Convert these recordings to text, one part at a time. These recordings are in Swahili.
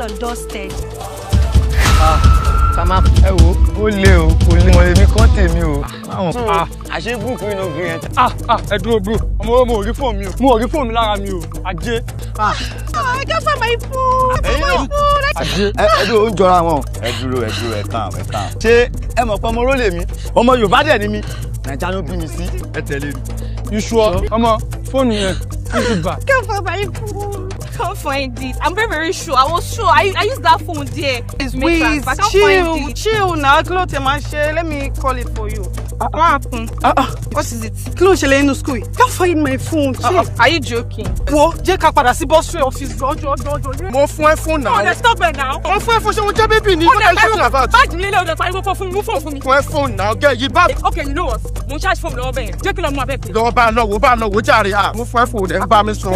well undusted. Come on. Ẹ wo, ó lé o, kò lé wọn èmi kan tèmi o. Àṣé búùkù inú obìnrin yẹn. Ẹ dúró bro. Ọmọ mo rí fóònù mi o. Mo rí fóònù mi lára mi o. Ajé. I can't find my phone. Ajé. Ẹ dúró ń jọra wọn. Ẹ dúró ẹ kàn. Ṣé ẹ mọ̀ pé ọmọ oró lè mi? Ọmọ Yorùbá dẹ̀ ni mi. Nàìjíríà ló bí mi sí. Ẹ tẹ̀lé mi. You sure? Ọmọ fóònù yẹn. I can't find my phone. Can't find it. I'm very sure. I was sure. I used that phone there. Please, chill now. Let me call it for you. What happened? What is it? School. Can't find my phone. Are you joking? Wo, jẹ́ ká padà sí boss office. Mo fún ẹ phone now. Oh, stop it now. Mo fún ẹ phone, ṣé mo jẹ́ baby ni? What are you talking about? Bag mi lele o de pariwo fún mi. Fún ẹ phone now. Get you back. Okay, you know what? Mo charge phone lọ́wọ́ bẹ́ẹ̀. Jẹ́ kí lọ mú abẹ́. Lọ bá lọ wo jàre. Mo fún ẹ phone ẹ ń bá mi sọ.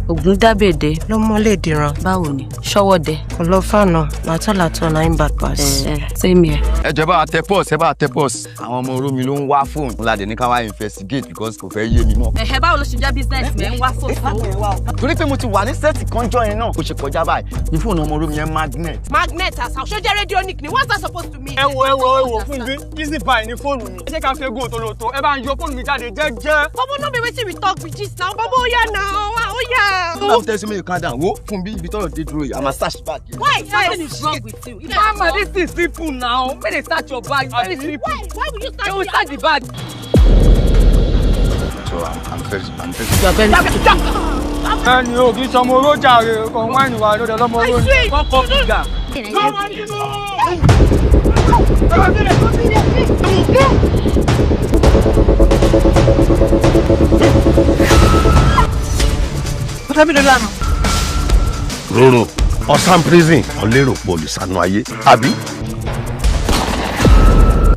Ògúndábèdé Ole Diran. Báwo ni? Ṣọwọ́dẹ. Ọlọ́fàànà látọ̀látọ̀ na im back pass. Same here. Ẹ jẹ́ bá tẹ pause. Àwọn ọmọ oró mi ló ń wá phone. Ládé ní ká wá investigate because kò fẹ́ yé mi mọ́. Báwo ló ṣe jẹ́ business mi ń wá phone. Torí pé mo ti wà ní set kanjọ́ yẹn náà. Kò ṣe kọjá báyìí. Ní fóònù ọmọ oró mi yẹn magnet. Magnet àṣà ṣó jẹ́ radionic ni. What's that supposed to mean? Ẹ wo fún bí easy buy ní fóònù mi. Ẹ jẹ́ ká fẹ́ go tòlótò. Ẹ bá ń yọ fóònù mi jáde jẹ́jẹ́. Bọ́bọ́ no be wetin we talk with gist now. Bọ́bọ́ ó yá now. Ó yá. Don't tell me you calm down. Wo fún bí ibi tọ́rọ̀ dé dúró yìí. I'm a search bag. Why? What is wrong with you? Mama, this is simple now. When they start your bag, very simple. Why will you start? They will start the bag. So I'm very. You are very Ẹni o kì í sọmọ olójà rẹ̀ kan wáìnì wa lóde lọ́mọ olóyìn. Kọ́kọ́ gbígbà. Roro, ọ̀sán prison, ọ̀lẹ́rò pọ̀lì sànú ayé, àbí?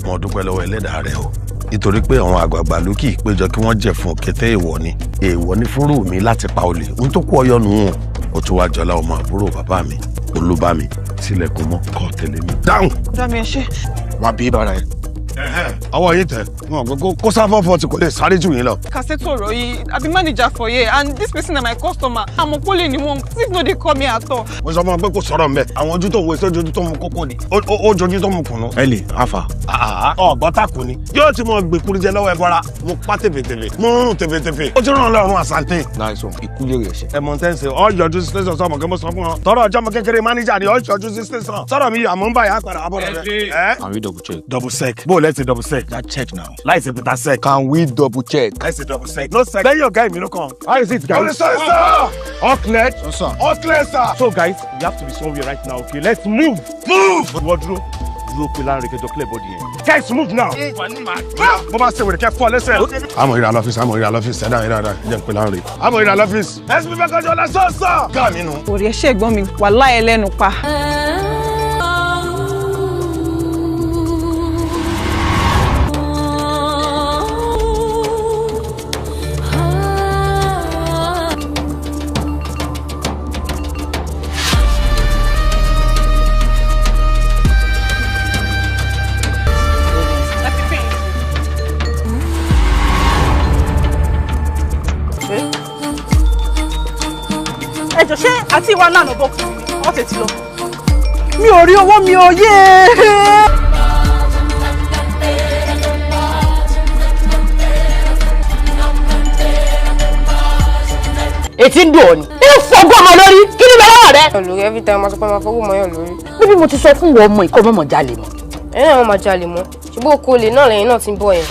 Mo dúpẹ́ lọ́wọ́ ẹlẹ́dàá rẹ̀ o. Nítorí pé àwọn àgbààgbà ló kì í péjọ kí wọ́n jẹ̀ fún kété èèwọ̀ ni. Èèwọ̀ ni fúnrú mi láti pa olè. Ohun tó kú ọyọ́ nù ún. Ó tún wá jọlá ọmọ àbúrò bàbá mi. Olúbámi tilẹ̀kùn mọ́ kọ́ tẹ̀lé mi. Dáhùn. Dami ẹ ṣe. Wá bí bàrà ẹ̀. Ọwọ́ yìí tẹ̀. Kó sáfọ́ fọ́ ti kò lè sáré jù yín lọ. Kàṣẹ́tò ọ̀rọ̀ yìí, I be manager for here and this person na my customer. Àmọ́ pólì ni wọ́n, please no dey call me at all. Mo sọ fún ọ pé kò sọ̀rọ̀ mbẹ́. Àwọn ojú tó wo èso ojú tó mu kókó ni. Ó jojú tó mu kùnú. Ẹ lè afa. Ọ̀gbọ́n tàkùn ni. Yóò ti mọ gbèkúrú jẹ lọ́wọ́ ẹ bọ́ra. Mo pa tèfètèfè. Mo rún tèfètèfè. Ó ti rán ọlọ́run àsàntè. Nice one. Ìkúlé rẹ̀ ṣe. Ẹ mọ̀ tẹ́ ń ṣe ọ yọjú sí station sọ́mọ̀ kí mo sọ fún ọ. Tọ́rọ̀ ọjọ́ mọ kékeré mánéjà ni ọ yọjú sí station. Sọ̀rọ̀ mi àmọ́ ń bá yà padà abọ́ rẹ̀. Can we double check? Double sec. Bó o lẹ́sìn double sec. That check now. Láìsí Peter sec. Can we double check? Láìsí double sec. No sec. Lẹ́yìn ọ̀gá ìmí ló kàn. How is it guys? Sorry, all clear? All clear, sir. So guys, we have to be somewhere right now, okay? Let's move. Move! Wọ́n dúró pé láàrin kẹjọ clear body yẹn. Guys, move now. Bó bá ṣe wèrè kẹ́ fọ́ lẹ́sẹ̀. Àmọ̀ ìrà lọ́fíìsì, ẹ̀dá jẹ́ ń pè láàrin. Àmọ̀ ìrà lọ́fíìsì. Ẹ̀sìn fífẹ́ kọjọ lásọ̀ọ̀sọ̀. Gáà mi nù. Orí ẹ ṣe gbọ́n mi, wàláhì ẹlẹ́nu pa. Ẹjọ́ ṣé àti ìwà náà lọ́bọ̀ kù wọ́n tètè lọ. Mi ò rí owó mi ò yé. Etí ń dùn ọ́ ni. Inú fọgbọ́n ọmọ lórí. Kí ni bẹ́ẹ̀ lọ́wọ́ rẹ? Olórí every time máa sọ pé máa fọwọ́ mọ́yàn lórí. Bíbí mo ti sọ fún wọn ọmọ ìkọ́ mọ́mọ́ jalè mọ́. Ẹ̀yin náà máa jalè mọ́. Ṣùgbọ́n oko olè náà lẹ́yìn náà ti ń bọ̀ yẹn.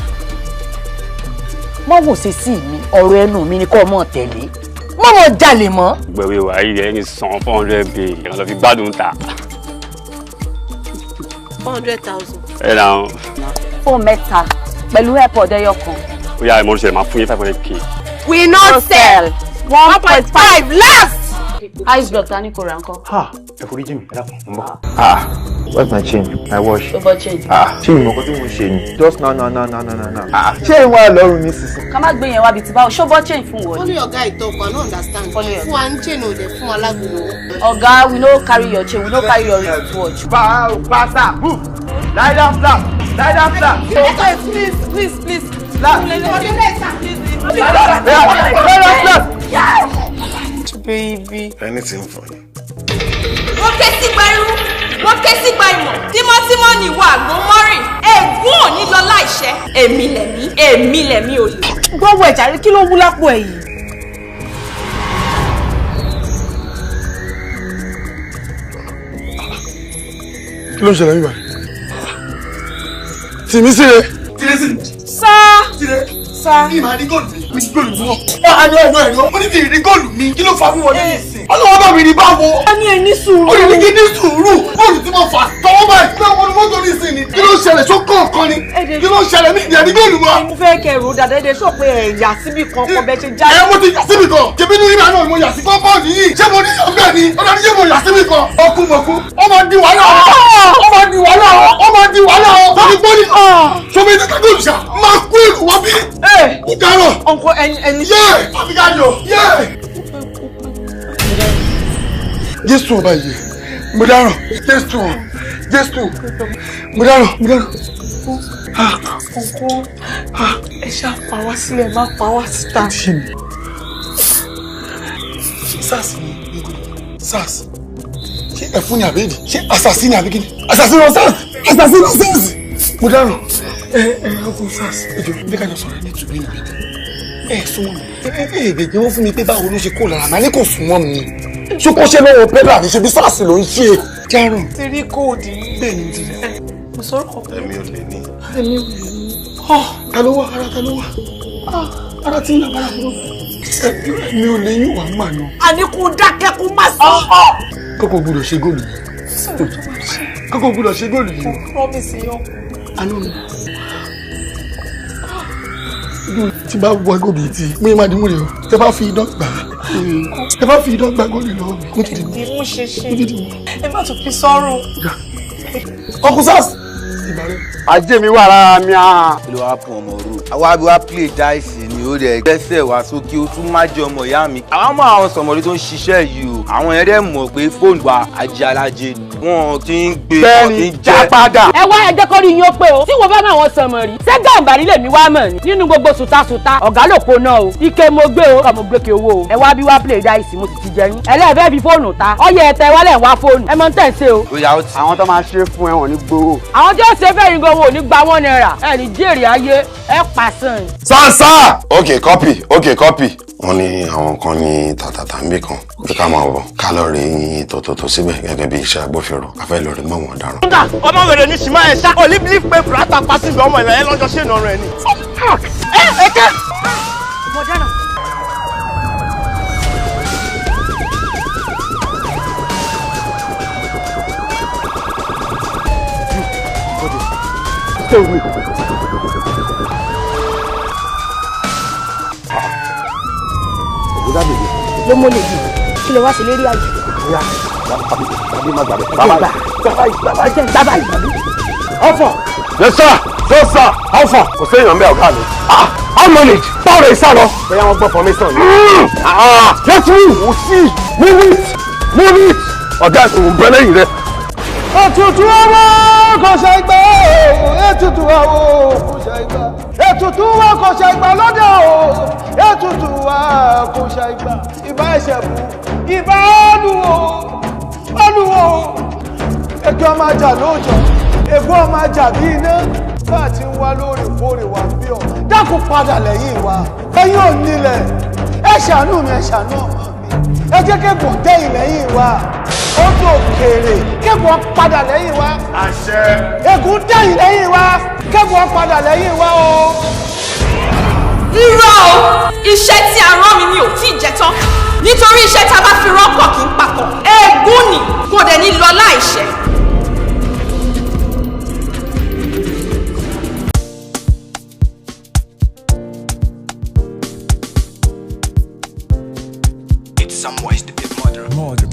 Mọ́ wò sí sí mi, ọ̀rọ̀ ẹnu mi ni kọ́ ọmọ tẹ̀lé. Mọ́mọ́ jalè mọ́. Gbẹ̀wé wà yìí ẹni san 400 bíi ìrànlọ́ fi gbádùn ta. 400,000. Ẹ náà. Fóònù mẹ́ta pẹ̀lú airpod ẹyọ kan. Ó yá ìmọ̀ oríṣiríṣi máa fún yín 500k. We not sell. 1.5 last. Ice block ta ni kò ra nǹkan. Ẹ foríjì mi, ẹ dákun, mo ń bọ̀. Where's my chain? My watch. Tó bọ́ change. Ṣé ìmọ̀ kan tí mo ṣe ni? Just now. Ṣé ìwà lọ́rùn mi sísìn? Ká má gbé yẹn wá bíi ti báwo, ṣó bọ́ change fún wọn. Only your guy talk, I no understand. Fún wa ń chain o dẹ̀ fún wa lágbèrè. Ọ̀gá, we no carry your chain, we no carry your wristwatch. Basta, move. Lie down flat. Please. Anything for you. Wọ́n ké sí gba irú, wọ́n ké sí gba ìmọ̀. Tímọ́tímọ́ ni ìwọ àgbo mọ́rìn. Ègún ò ní lọ láìṣẹ́. Èmi lẹ̀mí olè. Gbọ́wọ́ ẹ̀jà rí kí ló wú lápò ẹ̀ yìí? Kí ló ń ṣẹlẹ̀ nígbà? Tìmí sí rẹ̀. Tìrẹ sí. Sá. Tìrẹ. Sá. Ìmọ̀ àdí góòlù mi. Mi góòlù mi wọ́n. Ẹ̀rọ. Mo ní kí ìrìn góòlù mi. Kí ló fà fún wọn ní ìsìn? Ọlọ́wọ́ bá mi rí báwo. A ní ẹ ní sùúrù. Ó ní kí ní sùúrù. Bóòlù tí mo fà tọwọ́ báyìí. Bí wọ́n mọ́tò ní ìsìn ni. Kí ló ṣẹlẹ̀ tó kọ̀ọ̀kan ni? Kí ló ṣẹlẹ̀ ní ìdí góòlù wa? Mo fẹ́ kẹ́ ẹ̀rọ dàda ẹ̀dẹ̀ sọ pé ẹ̀yà síbi kan kọ bẹ́ẹ̀ ṣe jáde. Mo ti yà síbi kan. Ṣèbí ní ìgbà náà mo yà sí kọ́ńpọ́ọ̀dù yìí. Ṣé mo ní ọgbẹ́ ni? Ọ̀dà ni ṣé mo yà síbi kan? Ọkùnmọ̀kú. Ó máa di wàhálà. Ó máa di wàhálà. Ó máa di wàhálà. Sọ́mi gbóni. Sọ́mi ní kákó ìṣà. Máa kú ìlú wá bí. Mo dáràn. Ọkọ ẹni. Yé! Àbíkájọ. Yé! Jésù ọba yìí. Mo dáràn. Jésù. Mo dáràn. Ọkọ ẹ ṣáà pa wá sílẹ̀ má pa wá síta. SARS ni SARS. Ṣé ẹ̀fún ni àbẹ́ẹ̀dì? Ṣé assassin ni àbíkíni? Assassin lọ SARS! Mo dáràn. Ọkùnrin SARS. Ẹjọ́ bí kájọ sọ̀rọ̀ ní ìtùbí níbi. Súnmọ́ mi. Èdè wọ́n fún mi pé báwo ló ṣe kó lára màá ní kò súnmọ́ mi. Ṣé kó ṣe lọ́wọ́ pẹ́lá ní ṣe bí SARS ló ń ṣe? Dáràn. Ti rí kóòdù. Bẹ́ẹ̀ ni mo ti rí. Mo sọ̀rọ̀ kọ̀ọ̀kan. Ẹ̀mí ò lè ní. Ta ló wá? Ara tí ń nà bára kúrò. Ẹ̀mí ò lè yín wà ń mà náà. Àní kò dákẹ́ kó má sọ. Kókò gbúdọ̀ ṣe góòlù yìí. Kókò gbúdọ̀ ṣe góòlù yìí. Promise yọ. Àná mi. Tí bá wọ góòlù yìí tí mo yẹ máa dín mú rẹ̀ o. Tẹ bá fi idán gbà á. Tẹ bá fi idán gbà góòlù lọ́wọ́ mi. Mo ti dì mú. Mo ṣe ṣe. Ẹ má tún fi sọ́rùn. Ọkùn SARS. Ajé mi wà lára mi à. Kí ló wá fún ọmọ ru? Àwa bí wá play dice ni ó dẹ̀ gbẹ́sẹ̀ wá sókè ó tún má jẹ́ ọmọ ìyá mi. Àwọn ọmọ àwọn sọ̀mọ́rí tó ń ṣiṣẹ́ yìí o. Àwọn yẹn dẹ̀ mọ̀ pé fóònù wa ajé alájẹ ni. Wọ́n kì í gbé wọn kì í jẹ́ padà. Ẹ wá ẹjẹ́ kórìí yín ó pé o. Tí wo bá máa wọn sọmọ rí. Ṣé gàǹbàrí lèmi wá mọ̀ ni? Nínú gbogbo sùtásùtá, ọ̀gá ló po náà o. Ike mo gbé o, ọmọ gbé ke owó o. Ẹ wá bí wá play dice mo sì ti jẹ yín. Ẹlẹ́ẹ̀fẹ́ fi fóònù ta. Ọyẹ ẹ̀tẹ̀ wálẹ̀ wá fóònù. Ẹ mọ̀ ń tẹ̀ ṣe o. Àwọn tó máa ṣe fún ẹ wọ́n ní gbowó. Àwọn tí ó ṣe fẹ́ yín gan wo ní gba £1. Ẹ ní jèrè ayé ẹ pàṣán. Sansa! Okay, copy. Wọ́n ní àwọn kan ní tàtàtà ń bí kan pé ká máa wọ̀ ká lọ rí yín tòótọ́ síbẹ̀ gẹ́gẹ́ bí iṣẹ́ agbófinró a fẹ́ lọ rí mọ́ wọn dáràn. Ọmọ wèrè ní ṣìmá ẹ̀ ṣá. Olíbílí pé Bùrátà pàṣípì ọmọ ìlànà lọ́jọ́ ṣé ìnà rẹ̀ ni. Ẹ̀kẹ́. Mo dáná. Stay with me. Ló mọ lè yìí. Kí ló wá sí lérí àjò? Tàbí má gbàgbé. Bàbá ìgbàlú. Alpha. Yes sir. Yes sir. Alpha. Kò séèyàn ń bẹ ọ̀gá mi. How manage? Báwo lè sá lọ? Bẹ́ẹ̀ wọ́n gbọ́ formation ni. Let's move. We'll see. Move it. Ọ̀gá ìṣòwò ń bẹ lẹ́yìn rẹ̀. Ètùtù ọwọ́ kò ṣe gbà o. Ètùtù ọwọ́ kò ṣe gbà. Ètùtù wa kò ṣe gbà lọ́dọ̀ o. Ètùtù wa kò ṣe gbà. Ìbá ìṣẹ̀bù. Ìbá olùwò. Ẹjọ́ máa jà lóòjọ́. Ègbó máa jà bí iná. Bá a ti ń wá lóòrèkóòrè wá bí ọ. Dákun padà lẹ́yìn wa. Ẹ̀yin ò nílẹ̀. Ẹ ṣàánú mi, ẹ ṣàánú ọmọ mi. Ẹ jẹ́ kẹ́kọ̀ọ́ dẹ́yìn lẹ́yìn wa. Ó tó kéré kẹ́kọ̀ọ́ padà lẹ́yìn wa. Àṣẹ. Ègún dẹ́yìn lẹ́yìn wa. Kẹ́kọ̀ọ́ padà lẹ́yìn wa o. Irọ́ o, iṣẹ́ tí a rán mi ni ò tí ì jẹ tán. Nítorí iṣẹ́ tá a bá fi rọ́pọ̀ kì í papọ̀. Ègún ni kò dẹ̀ ní lọ láìṣẹ́. It's some ways to be mother.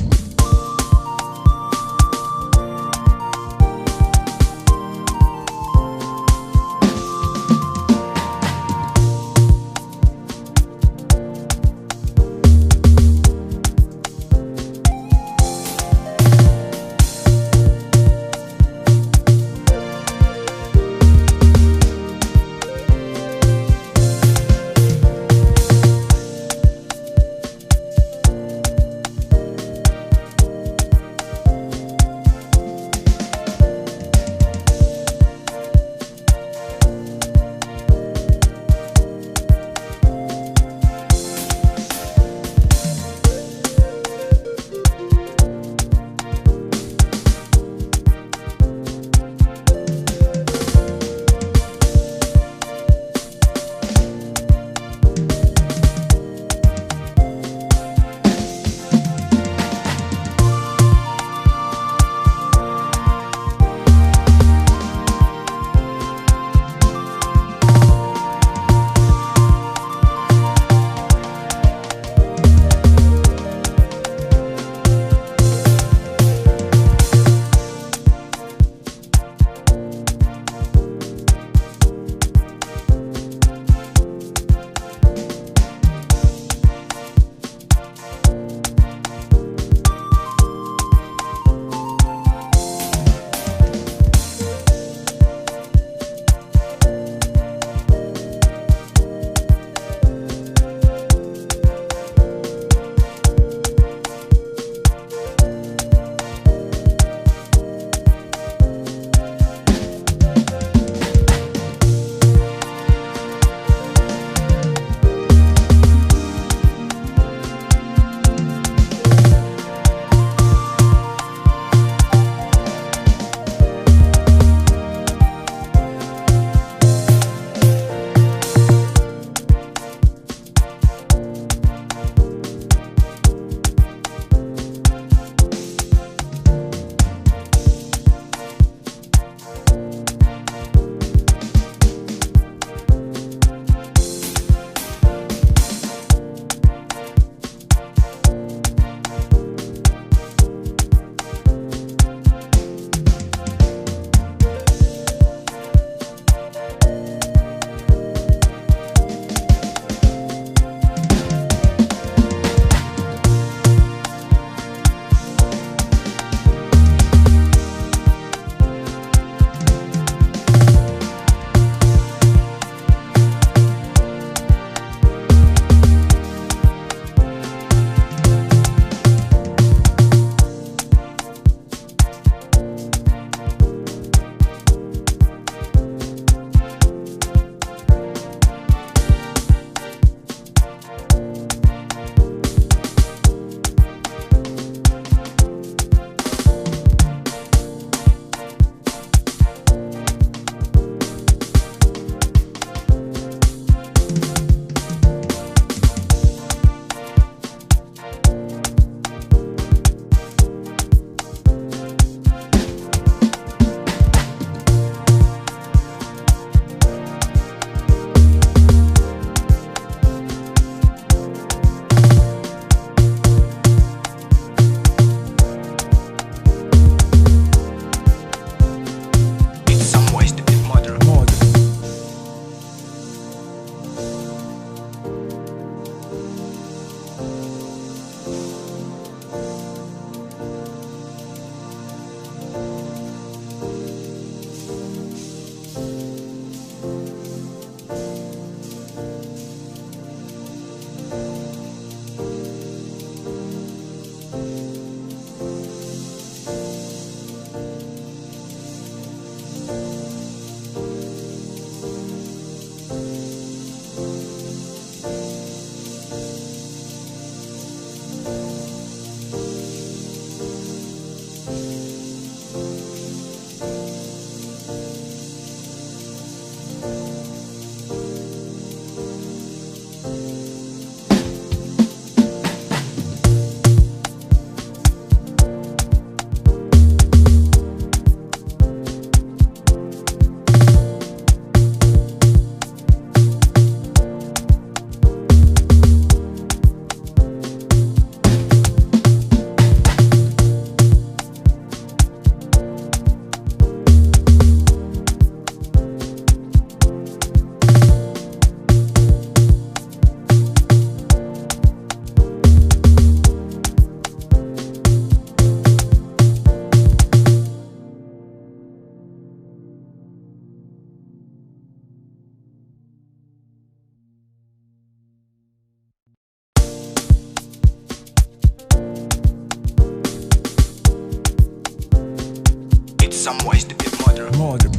Samoa is the big mother.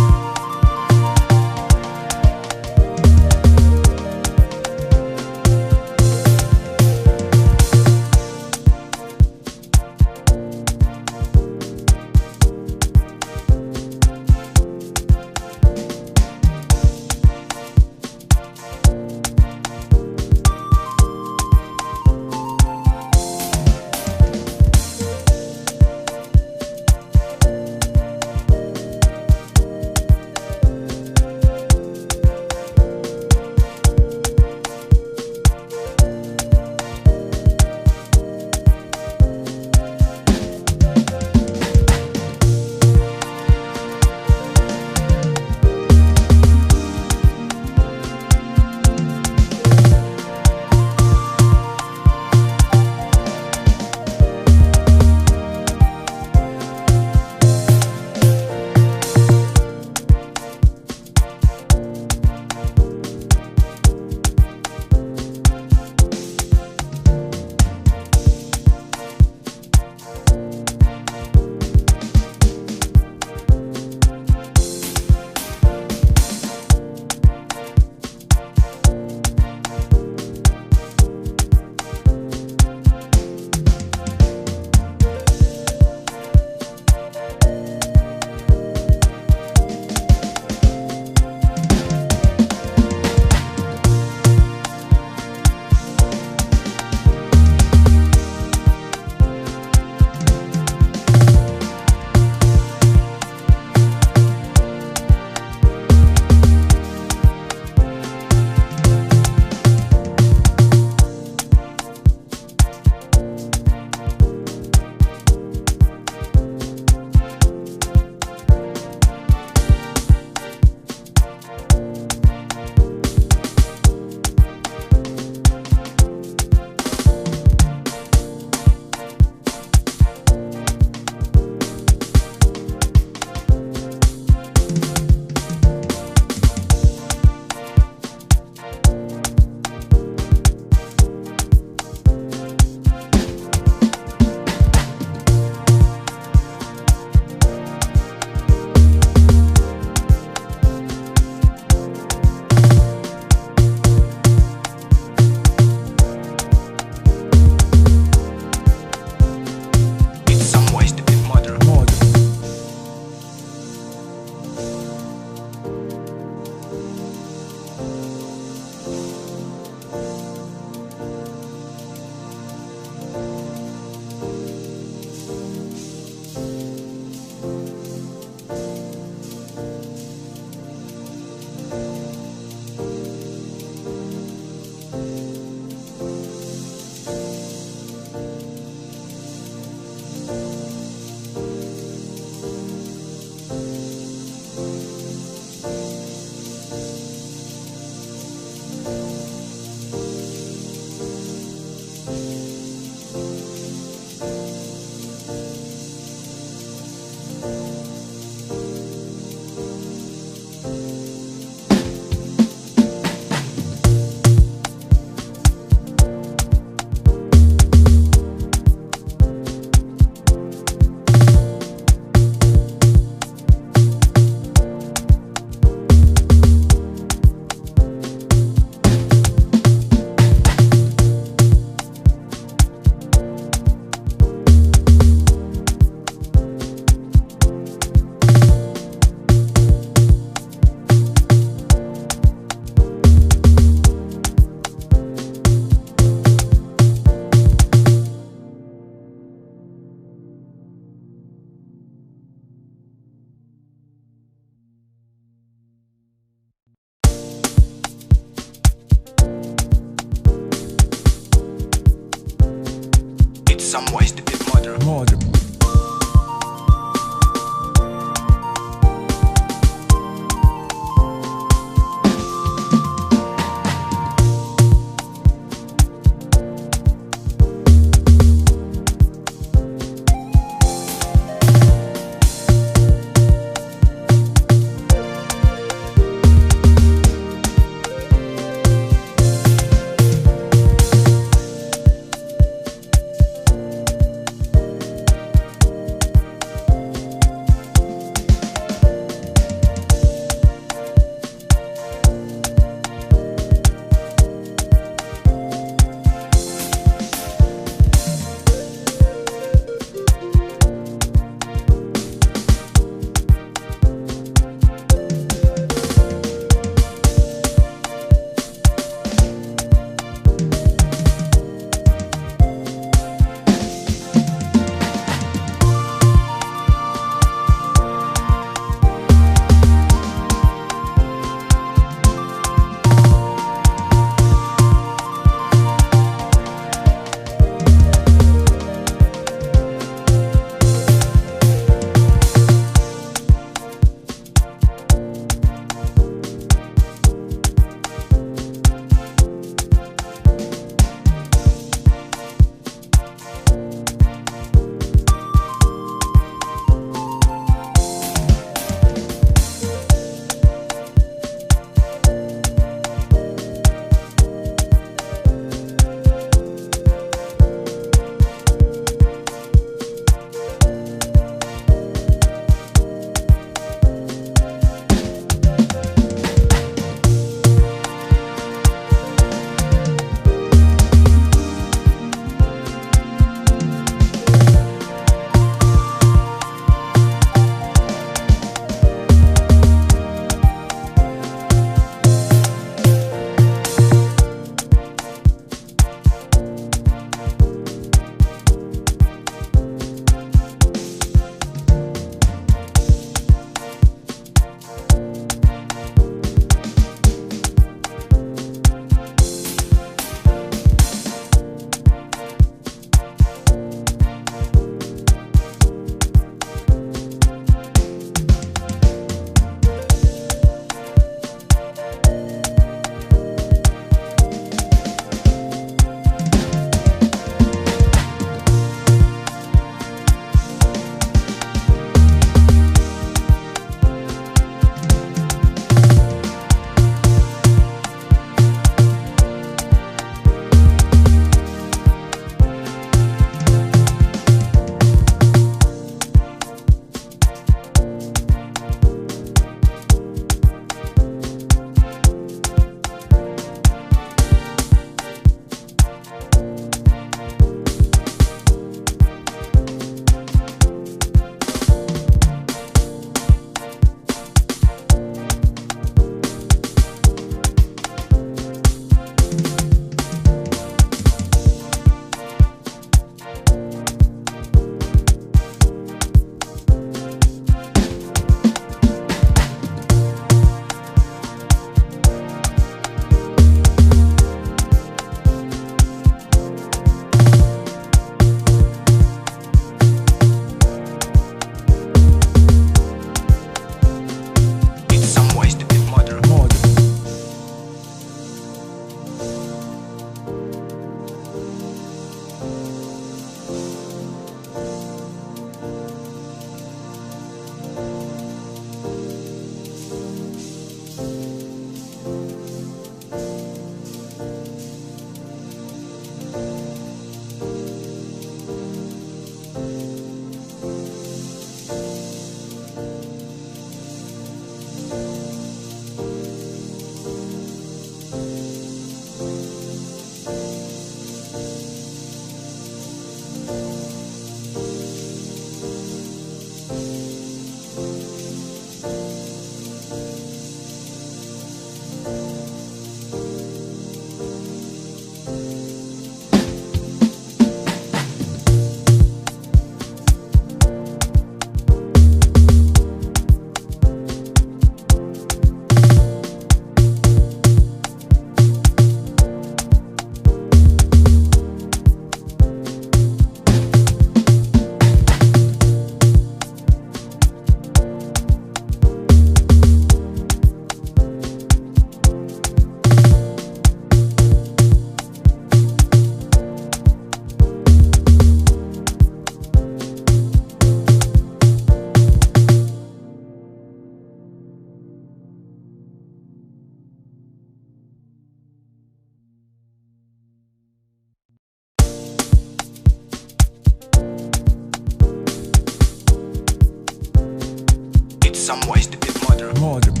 somewhere is the big mother.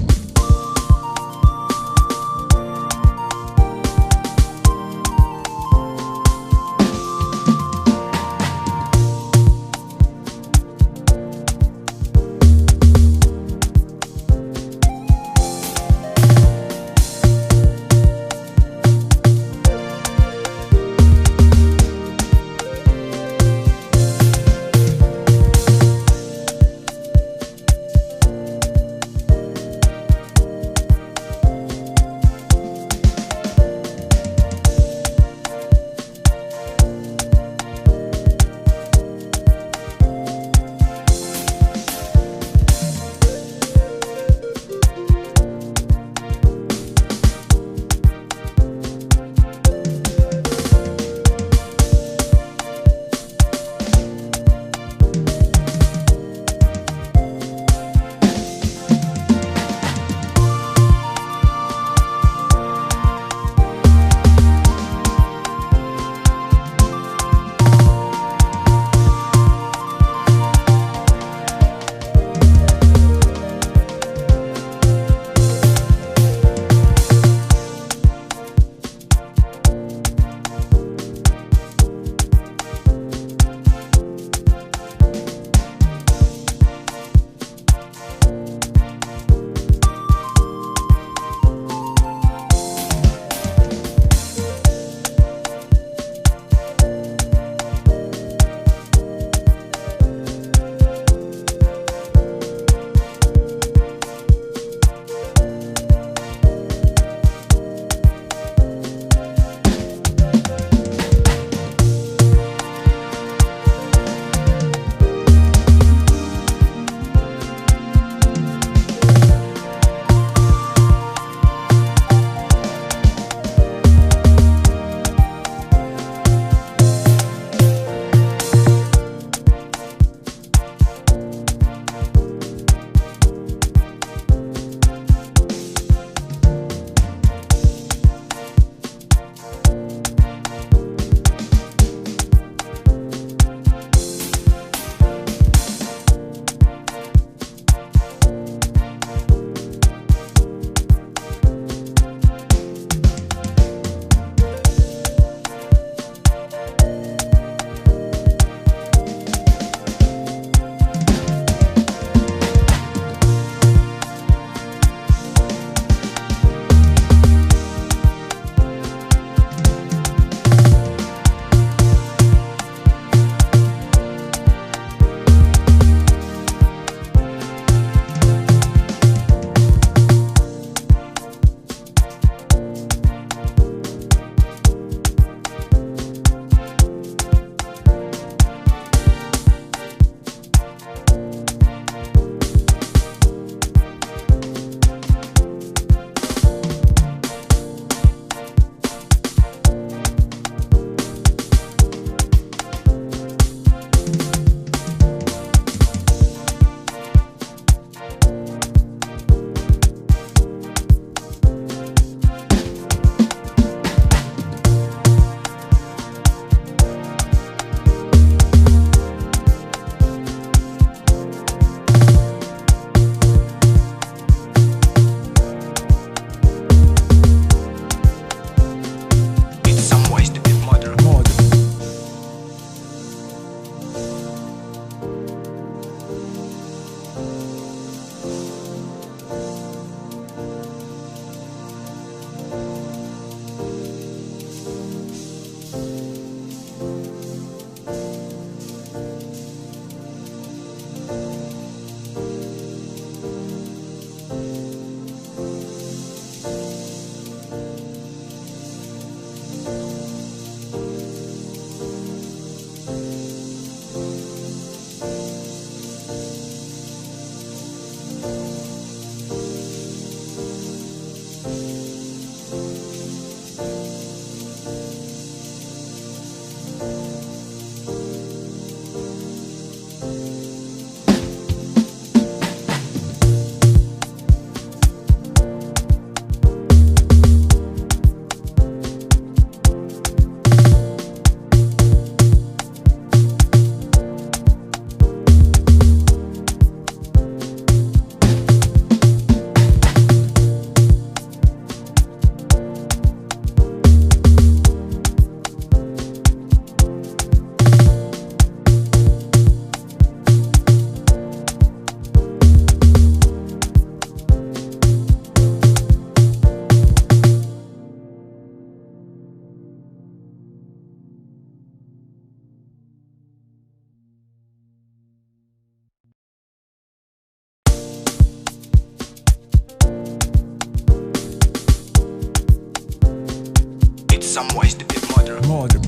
ways to be murderer.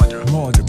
Murder.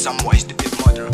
Some more stupid murder.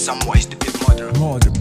Some boy stupid mother.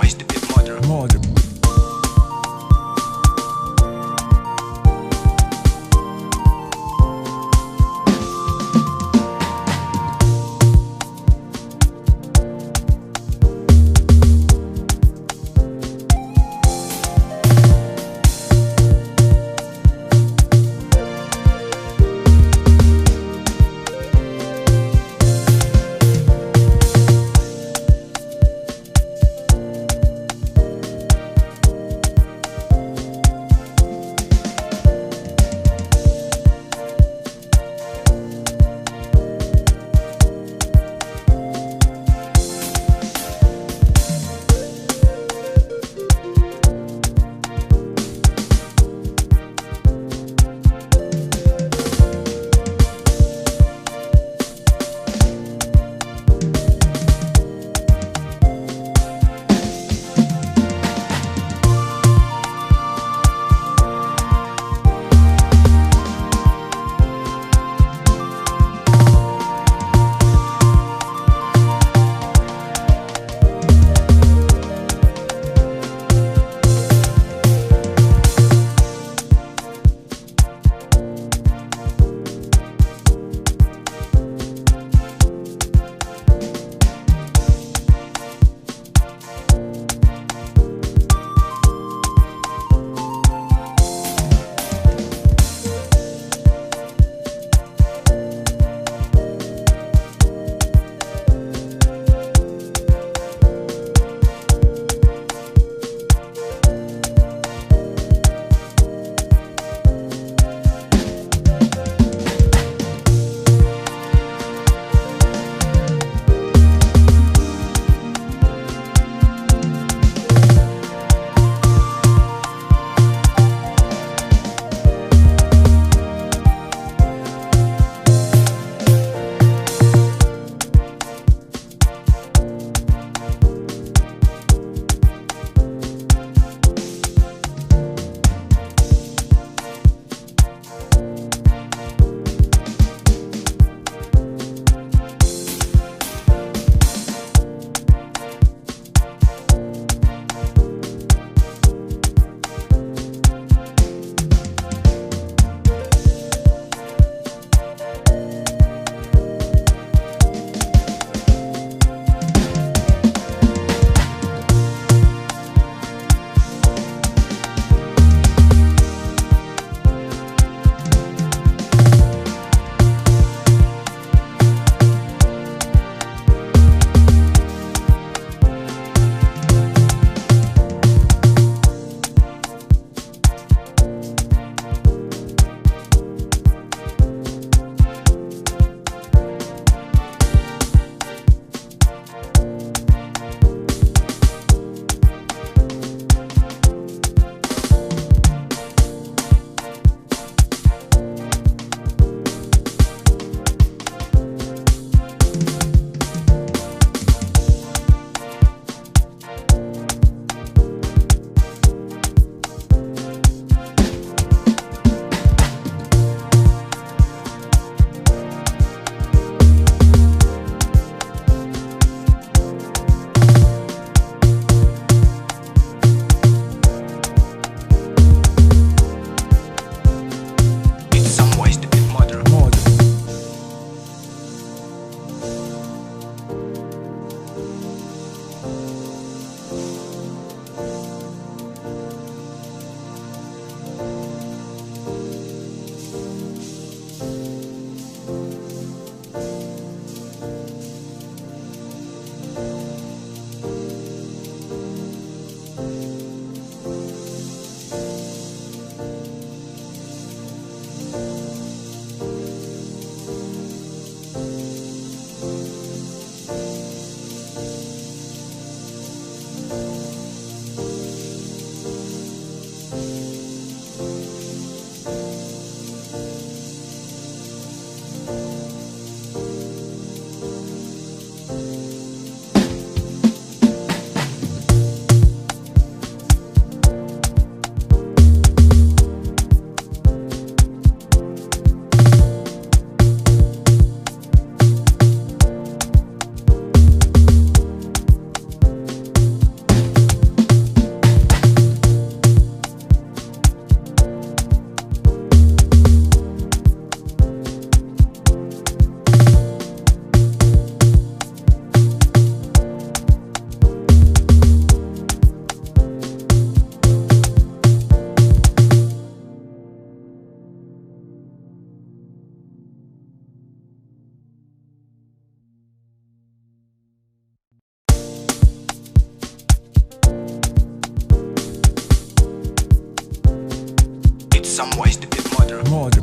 stupid mother. Some way stupid mother.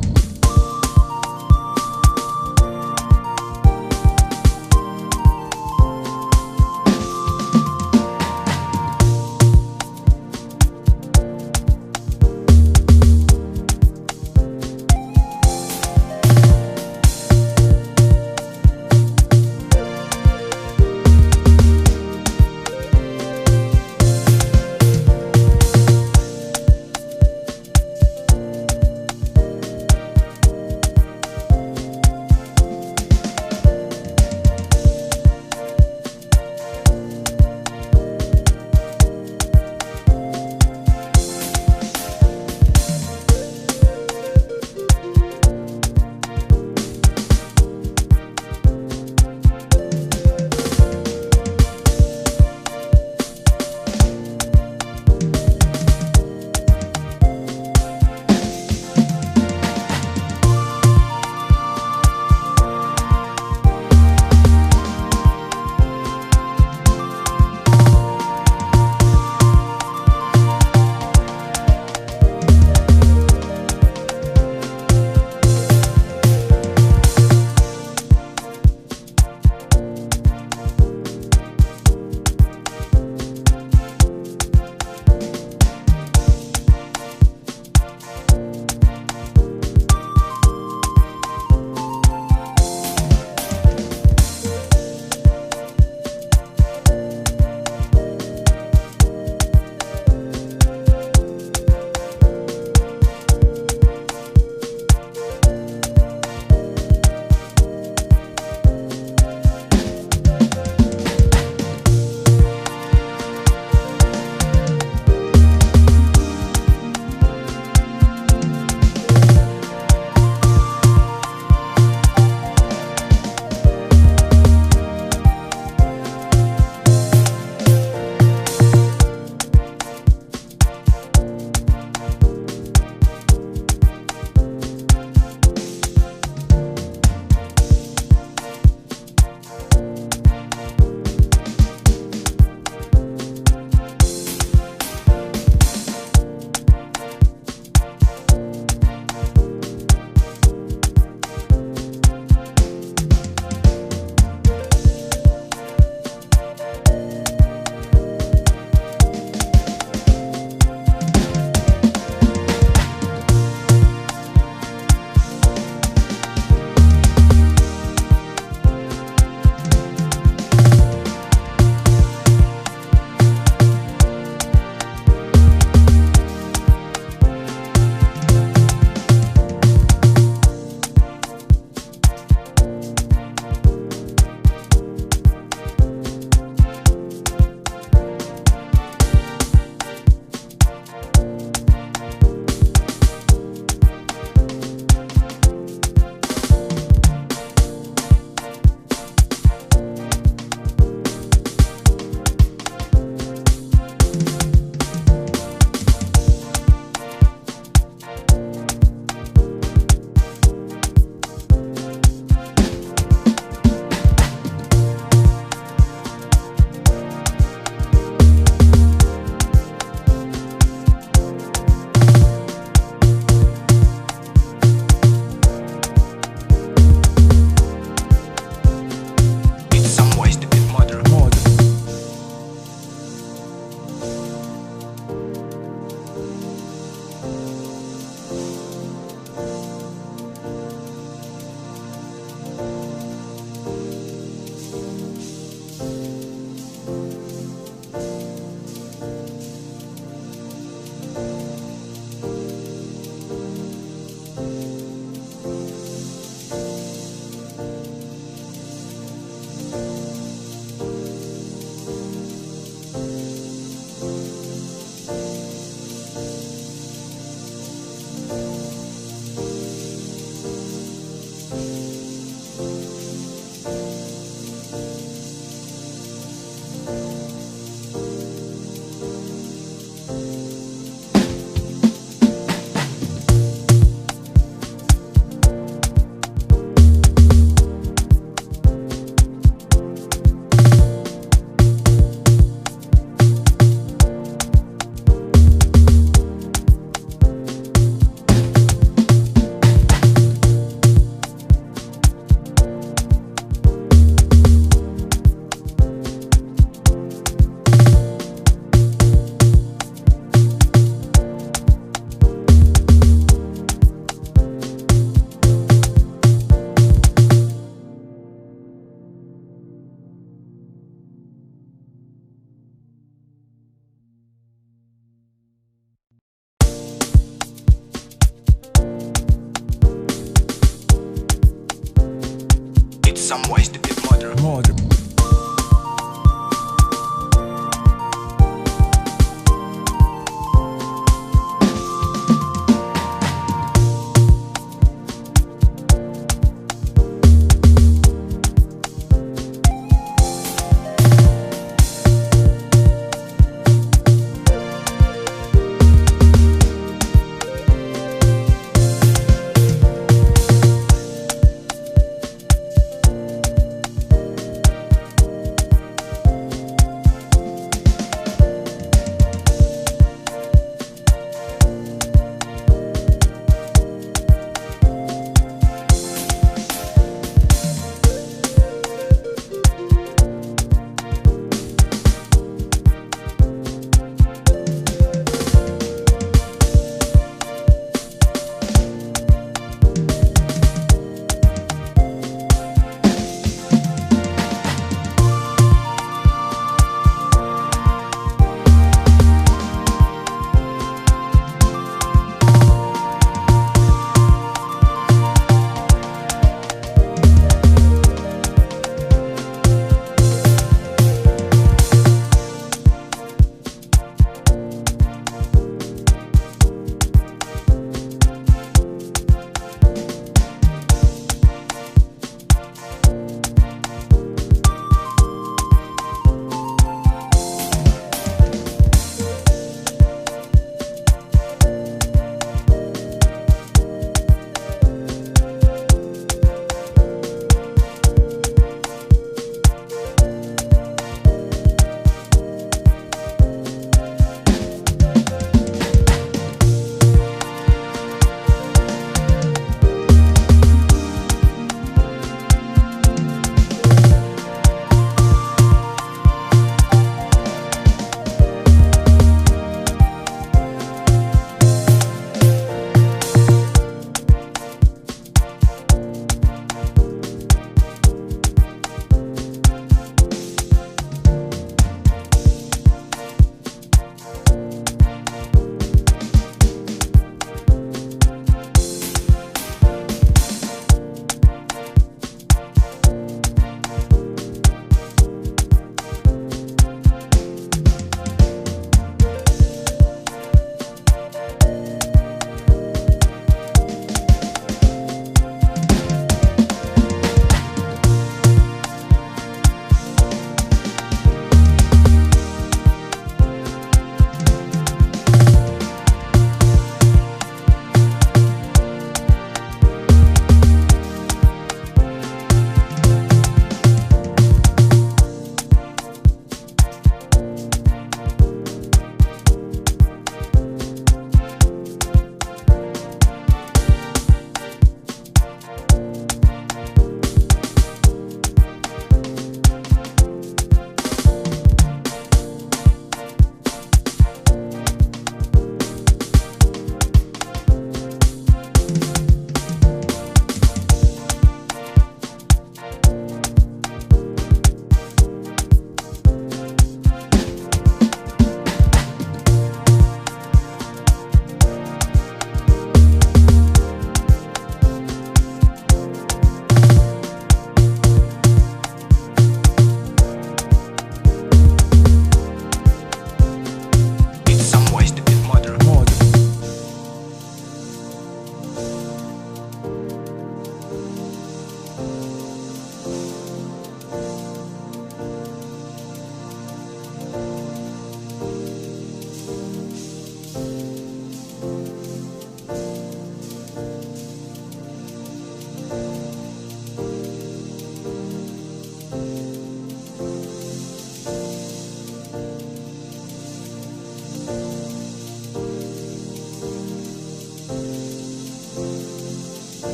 some way stupid mother.